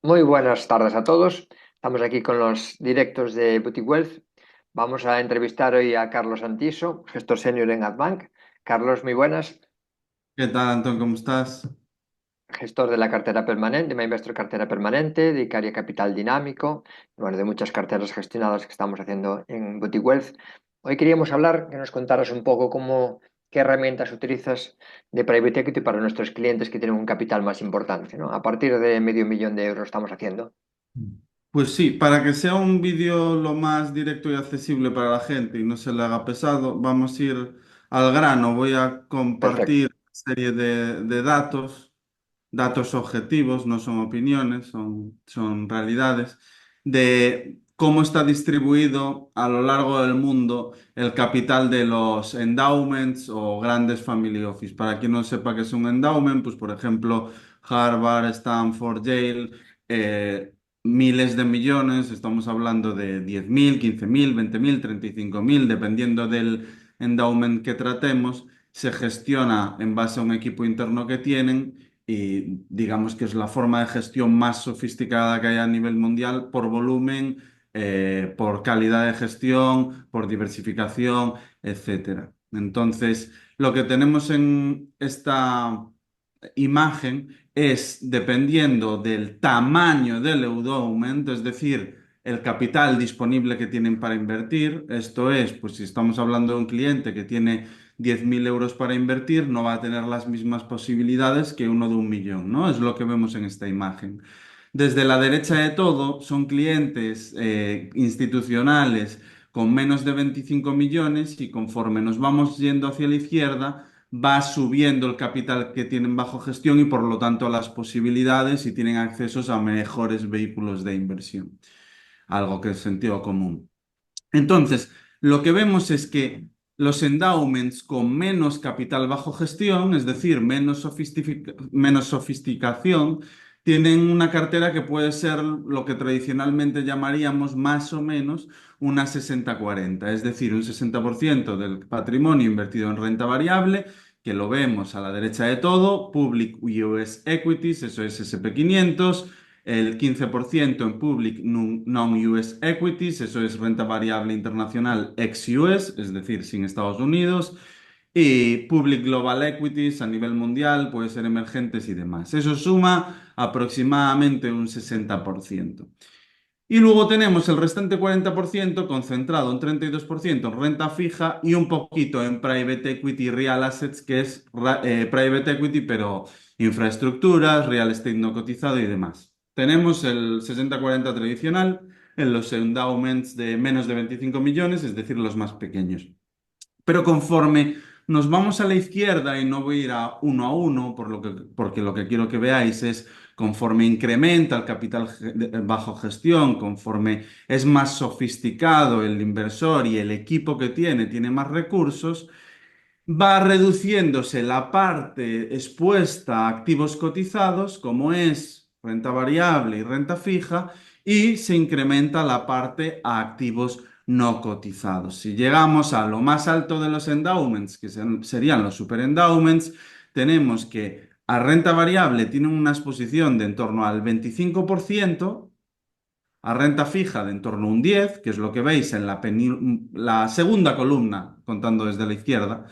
Muy buenas tardes a todos. Estamos aquí con los directos de Boutique Wealth. Vamos a entrevistar hoy a Carlos Antiso, gestor senior en Adbank. Carlos, muy buenas. ¿Qué tal, Antón? ¿Cómo estás? Gestor de la cartera permanente, de MyInvestor Cartera Permanente, de Icaria Capital Dinámico, bueno, de muchas carteras gestionadas que estamos haciendo en Boutique Wealth. Hoy queríamos hablar, que nos contaras un poco qué herramientas utilizas de Private Equity para nuestros clientes que tienen un capital más importante, ¿no? A partir de medio millón de euros estamos haciendo. Pues sí, para que sea un vídeo lo más directo y accesible para la gente y no se le haga pesado, vamos a ir al grano. Voy a Perfecto. compartir una serie de datos objetivos, no son opiniones, son realidades, de cómo está distribuido a lo largo del mundo el capital de los endowments o grandes family office. Para quien no sepa qué es un endowment, pues por ejemplo, Harvard, Stanford, Yale. eh, Miles de millones, estamos hablando de 10.000, 15.000, 20.000, 35.000, dependiendo del endowment que tratemos, se gestiona en base a un equipo interno que tienen y digamos que es la forma de gestión más sofisticada que hay a nivel mundial por volumen, por calidad de gestión, por diversificación, etcétera. Entonces, lo que tenemos en esta imagen es dependiendo del tamaño del endowment, es decir, el capital disponible que tienen para invertir. Esto es, pues si estamos hablando de un cliente que tiene 10.000 euros para invertir, no va a tener las mismas posibilidades que uno de 1 millón, ¿no? Es lo que vemos en esta imagen. Desde la derecha de todo son clientes institucionales con menos de 25 millones y conforme nos vamos yendo hacia la izquierda, va subiendo el capital que tienen bajo gestión y por lo tanto las posibilidades y tienen accesos a mejores vehículos de inversión, algo que es sentido común. Entonces, lo que vemos es que los endowments con menos capital bajo gestión, es decir, menos sofisticación, tienen una cartera que puede ser lo que tradicionalmente llamaríamos más o menos una 60-40, es decir, un 60% del patrimonio invertido en renta variable, que lo vemos a la derecha de todo, Public US Equities, eso es SP 500, el 15% en Public Non-US Equities, eso es renta variable internacional ex-US, es decir, sin Estados Unidos, y Public Global Equities a nivel mundial, puede ser emergentes y demás. Eso suma aproximadamente un 60%. Y luego tenemos el restante 40% concentrado, un 32% en renta fija y un poquito en private equity y real assets, que es private equity, pero infraestructuras, real estate no cotizado y demás. Tenemos el 60-40 tradicional en los endowments de menos de 25 millones, es decir, los más pequeños. Pero conforme nos vamos a la izquierda, y no voy a ir a uno, porque lo que quiero que veáis es conforme incrementa el capital bajo gestión, conforme es más sofisticado el inversor y el equipo que tiene más recursos, va reduciéndose la parte expuesta a activos cotizados, como es renta variable y renta fija, y se incrementa la parte a activos no cotizados. Si llegamos a lo más alto de los endowments, que serían los super endowments, tenemos que a renta variable tienen una exposición de en torno al 25%, a renta fija de en torno a un 10%, que es lo que veis en la segunda columna, contando desde la izquierda,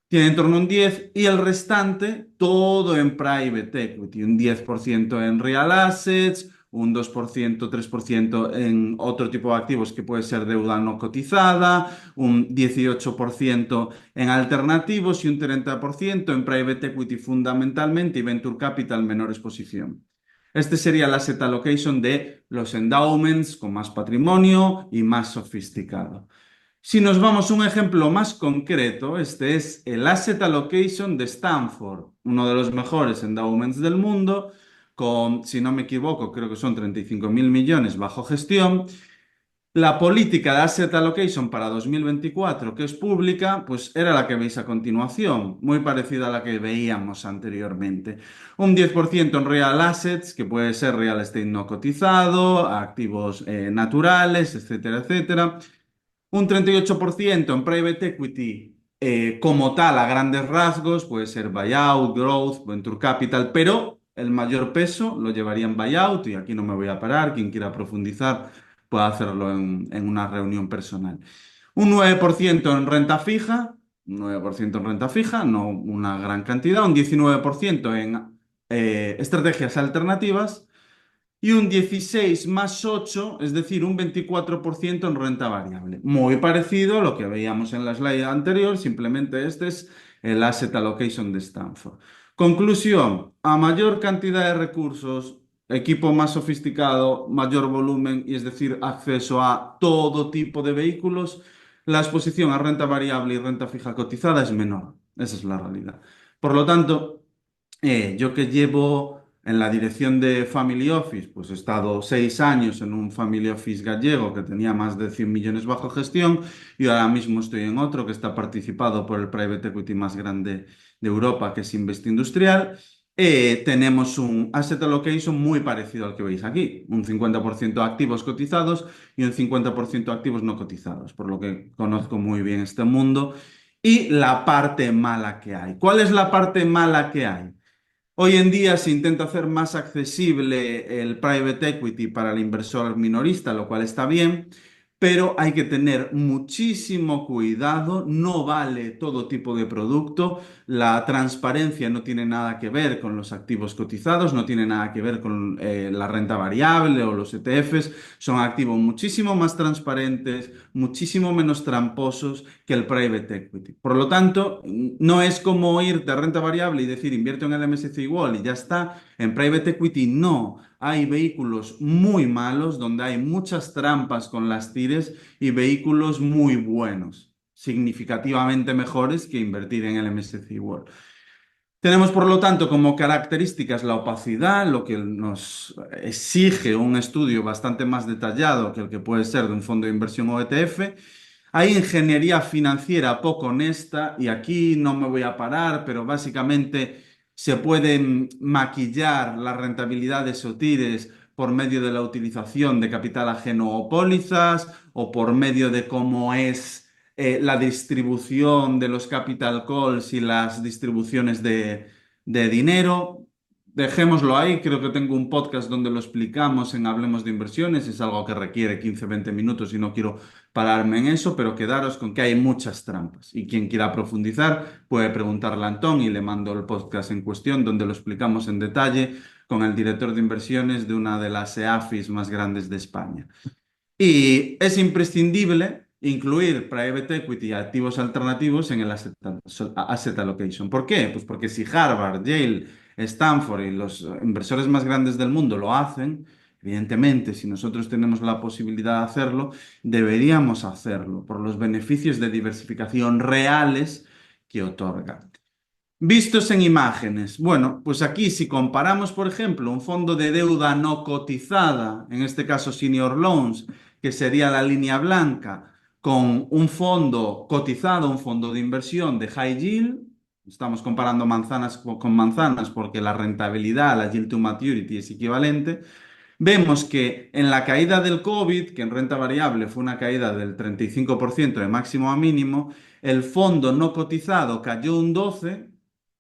tiene en torno a un 10 y el restante todo en private equity, un 10% en real assets, un 2%, 3% en otro tipo de activos que puede ser deuda no cotizada, un 18% en alternativos y un 30% en private equity fundamentalmente y venture capital menor exposición. Este sería el asset allocation de los endowments con más patrimonio y más sofisticado. Si nos vamos a un ejemplo más concreto, este es el Asset Allocation de Stanford, uno de los mejores endowments del mundo, con, si no me equivoco, creo que son 35 mil millones bajo gestión. La política de Asset Allocation para 2024, que es pública, pues era la que veis a continuación, muy parecida a la que veíamos anteriormente. Un 10% en real assets, que puede ser real estate no cotizado, activos naturales, etcétera, etcétera. Un 38% en private equity como tal, a grandes rasgos, puede ser buyout, growth, venture capital, pero el mayor peso lo llevaría en buyout y aquí no me voy a parar. Quien quiera profundizar puede hacerlo en una reunión personal. Un 9% en renta fija, un 9% en renta fija, no una gran cantidad, un 19% en estrategias alternativas y un 16 más 8, es decir, un 24% en renta variable. Muy parecido a lo que veíamos en la slide anterior, simplemente este es el Asset Allocation de Stanford. Conclusión, a mayor cantidad de recursos, equipo más sofisticado, mayor volumen, y es decir, acceso a todo tipo de vehículos, la exposición a renta variable y renta fija cotizada es menor. Esa es la realidad. Por lo tanto, yo que llevo en la dirección de Family Office, pues he estado 6 años en un Family Office gallego que tenía más de 100 millones bajo gestión y ahora mismo estoy en otro que está participado por el private equity más grande de Europa, que es Invest Industrial. Tenemos un asset allocation muy parecido al que veis aquí, un 50% activos cotizados y un 50% activos no cotizados, por lo que conozco muy bien este mundo. Y la parte mala que hay. ¿Cuál es la parte mala que hay? Hoy en día se intenta hacer más accesible el private equity para el inversor minorista, lo cual está bien, pero hay que tener muchísimo cuidado, no vale todo tipo de producto, la transparencia no tiene nada que ver con los activos cotizados, no tiene nada que ver con la renta variable o los ETFs, son activos muchísimo más transparentes, muchísimo menos tramposos que el private equity. Por lo tanto, no es como ir de renta variable y decir invierto en el MSCI World y ya está. En private equity no. Hay vehículos muy malos donde hay muchas trampas con las tires y vehículos muy buenos, significativamente mejores que invertir en el MSCI World. Tenemos, por lo tanto, como características la opacidad, lo que nos exige un estudio bastante más detallado que el que puede ser de un fondo de inversión o ETF. Hay ingeniería financiera poco honesta y aquí no me voy a parar, pero básicamente se pueden maquillar las rentabilidades o tires por medio de la utilización de capital ajeno o pólizas o por medio de cómo es la distribución de los capital calls y las distribuciones de dinero. Dejémoslo ahí, creo que tengo un podcast donde lo explicamos en Hablemos de Inversiones, es algo que requiere 15-20 minutos y no quiero pararme en eso, pero quedaros con que hay muchas trampas y quien quiera profundizar puede preguntarle a Antón y le mando el podcast en cuestión donde lo explicamos en detalle con el director de inversiones de una de las EAFIs más grandes de España. Y es imprescindible incluir private equity y activos alternativos en el asset allocation. ¿Por qué? Pues porque si Harvard, Yale, Stanford y los inversores más grandes del mundo lo hacen, evidentemente, si nosotros tenemos la posibilidad de hacerlo, deberíamos hacerlo por los beneficios de diversificación reales que otorga. Vistos en imágenes. Bueno, pues aquí si comparamos, por ejemplo, un fondo de deuda no cotizada, en este caso Senior Loans, que sería la línea blanca, con un fondo cotizado, un fondo de inversión de high yield, estamos comparando manzanas con manzanas porque la rentabilidad, la yield to maturity es equivalente, vemos que en la caída del COVID, que en renta variable fue una caída del 35% de máximo a mínimo, el fondo no cotizado cayó un 12%,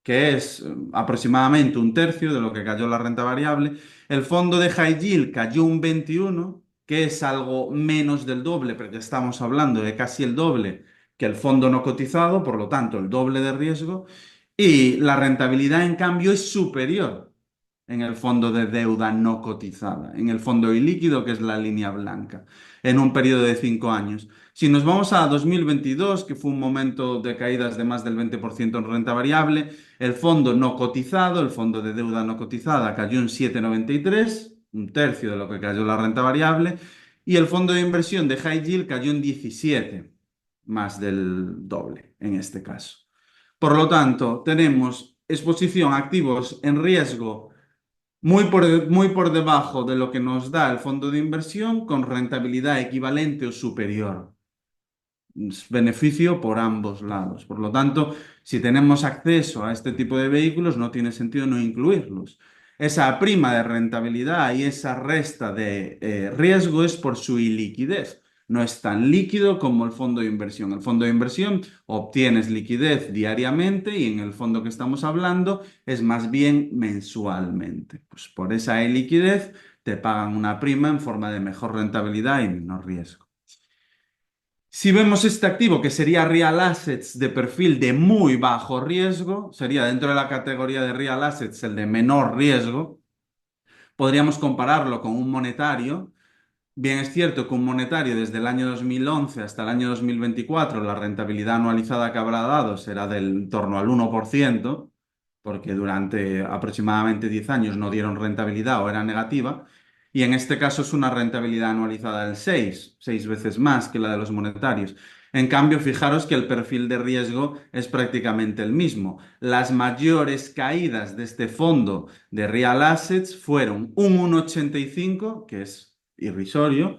que es aproximadamente un tercio de lo que cayó la renta variable. El fondo de high yield cayó un 21%, que es algo menos del doble, pero ya estamos hablando de casi el doble que el fondo no cotizado, por lo tanto, el doble de riesgo. Y la rentabilidad, en cambio, es superior en el fondo de deuda no cotizada, en el fondo ilíquido, que es la línea blanca, en un periodo de 5 años. Si nos vamos a 2022, que fue un momento de caídas de más del 20% en renta variable, el fondo no cotizado, el fondo de deuda no cotizada, cayó en 7,93, un tercio de lo que cayó la renta variable, y el fondo de inversión de high yield cayó en 17, más del doble en este caso. Por lo tanto, tenemos exposición a activos en riesgo muy por debajo de lo que nos da el fondo de inversión con rentabilidad equivalente o superior. Es beneficio por ambos lados. Por lo tanto, si tenemos acceso a este tipo de vehículos, no tiene sentido no incluirlos. Esa prima de rentabilidad y esa resta de riesgo es por su iliquidez. No es tan líquido como el fondo de inversión. El fondo de inversión obtienes liquidez diariamente y en el fondo que estamos hablando es más bien mensualmente. Pues por esa liquidez te pagan una prima en forma de mejor rentabilidad y menor riesgo. Si vemos este activo, que sería Real Assets de perfil de muy bajo riesgo, sería dentro de la categoría de Real Assets el de menor riesgo, podríamos compararlo con un monetario. Bien, es cierto que un monetario desde el año 2011 hasta el año 2024, la rentabilidad anualizada que habrá dado será del en torno al 1%, porque durante aproximadamente 10 años no dieron rentabilidad o era negativa, y en este caso es una rentabilidad anualizada del 6 veces más que la de los monetarios. En cambio, fijaros que el perfil de riesgo es prácticamente el mismo. Las mayores caídas de este fondo de Real Assets fueron un 1,85, que es irrisorio,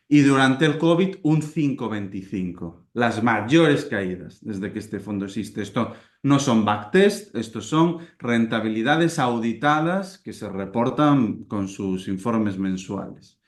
y durante el COVID un 5,25. Las mayores caídas desde que este fondo existe. Esto no son backtest, estos son rentabilidades auditadas que se reportan con sus informes mensuales.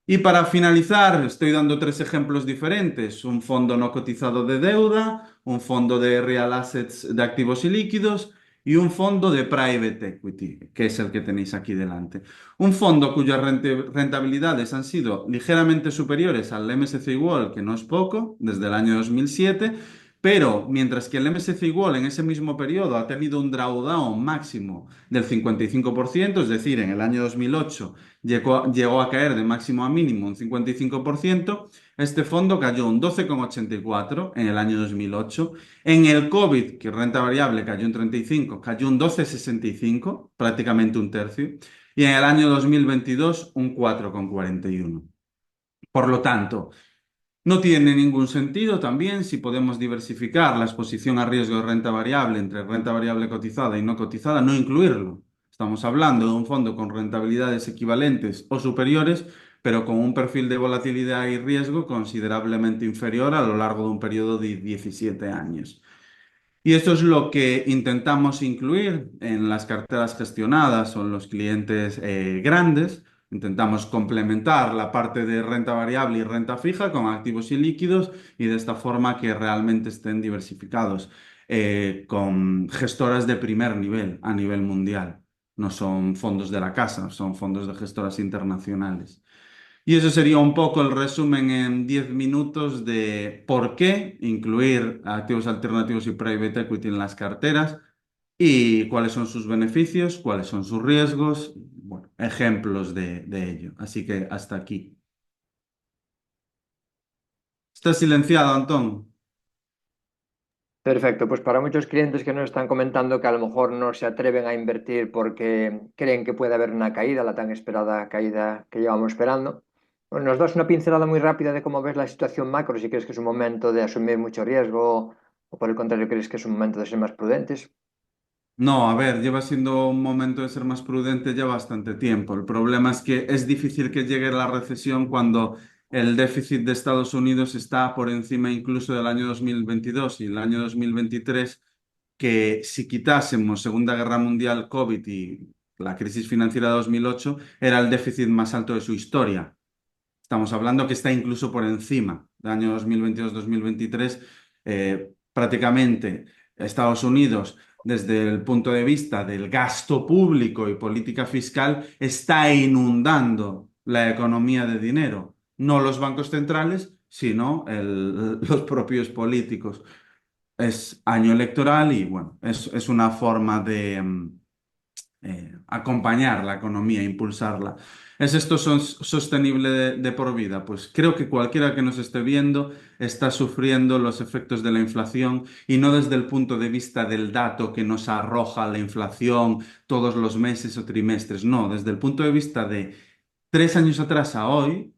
Y para finalizar, estoy dando tres ejemplos diferentes: un fondo no cotizado de deuda, un fondo de real assets de activos y líquidos y un fondo de private equity, que es el que tenéis aquí delante. Un fondo cuyas rentabilidades han sido ligeramente superiores al MSCI World, que no es poco, desde el año 2007, pero mientras que el MSCI World en ese mismo periodo ha tenido un drawdown máximo del 55%, es decir, en el año 2008 llegó a caer de máximo a mínimo un 55%. Este fondo cayó un 12,84 en el año 2008. En el COVID, que renta variable cayó un 35, cayó un 12,65, prácticamente un tercio. Y en el año 2022 un 4,41. Por lo tanto, no tiene ningún sentido también, si podemos diversificar la exposición a riesgo de renta variable entre renta variable cotizada y no cotizada, no incluirlo. Estamos hablando de un fondo con rentabilidades equivalentes o superiores, pero con un perfil de volatilidad y riesgo considerablemente inferior a lo largo de un periodo de 17 años. Y esto es lo que intentamos incluir en las carteras gestionadas o en los clientes grandes. Intentamos complementar la parte de renta variable y renta fija con activos y líquidos, y de esta forma que realmente estén diversificados con gestoras de primer nivel a nivel mundial. No son fondos de la casa, son fondos de gestoras internacionales. Y eso sería un poco el resumen en 10 minutos de por qué incluir activos alternativos y private equity en las carteras y cuáles son sus beneficios, cuáles son sus riesgos, bueno, ejemplos de ello. Así que hasta aquí. ¿Está silenciado, Antón? Perfecto, pues para muchos clientes que nos están comentando que a lo mejor no se atreven a invertir porque creen que puede haber una caída, la tan esperada caída que llevamos esperando, pues nos das una pincelada muy rápida de cómo ves la situación macro, si crees que es un momento de asumir mucho riesgo o por el contrario crees que es un momento de ser más prudentes. No, a ver, lleva siendo un momento de ser más prudente ya bastante tiempo. El problema es que es difícil que llegue la recesión cuando el déficit de Estados Unidos está por encima incluso del año 2022 y el año 2023, que si quitásemos Segunda Guerra Mundial, COVID y la crisis financiera de 2008, era el déficit más alto de su historia. Estamos hablando que está incluso por encima del año 2022-2023. Prácticamente Estados Unidos, desde el punto de vista del gasto público y política fiscal, está inundando la economía de dinero. No los bancos centrales, sino los propios políticos. Es año electoral y bueno, es una forma de acompañar la economía, impulsarla. ¿Es esto sostenible de por vida? Pues creo que cualquiera que nos esté viendo está sufriendo los efectos de la inflación, y no desde el punto de vista del dato que nos arroja la inflación todos los meses o trimestres, no, desde el punto de vista de 3 años atrás a hoy,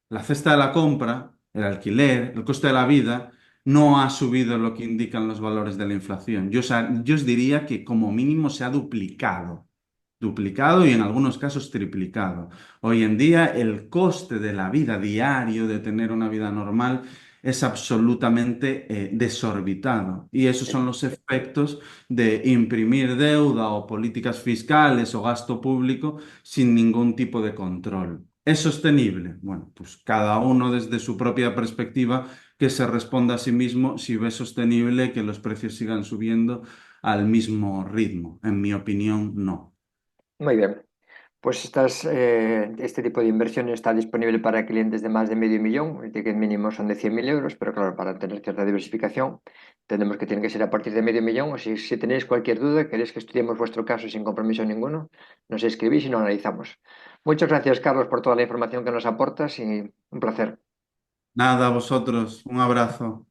la cesta de la compra, el alquiler, el coste de la vida, no ha subido lo que indican los valores de la inflación. Yo os diría que como mínimo se ha duplicado y en algunos casos triplicado. Hoy en día el coste de la vida diario, de tener una vida normal, es absolutamente desorbitado. Y esos son los efectos de imprimir deuda o políticas fiscales o gasto público sin ningún tipo de control. ¿Es sostenible? Bueno, pues cada uno desde su propia perspectiva que se responda a sí mismo si ve sostenible que los precios sigan subiendo al mismo ritmo. En mi opinión, no. Muy bien. Pues este tipo de inversión está disponible para clientes de más de medio millón. El ticket mínimo son de 100.000 euros, pero claro, para tener cierta diversificación, entendemos que tiene que ser a partir de medio millón. O si tenéis cualquier duda, queréis que estudiemos vuestro caso sin compromiso ninguno, nos escribís y lo analizamos. Muchas gracias, Carlos, por toda la información que nos aportas y un placer. Nada, a vosotros, un abrazo.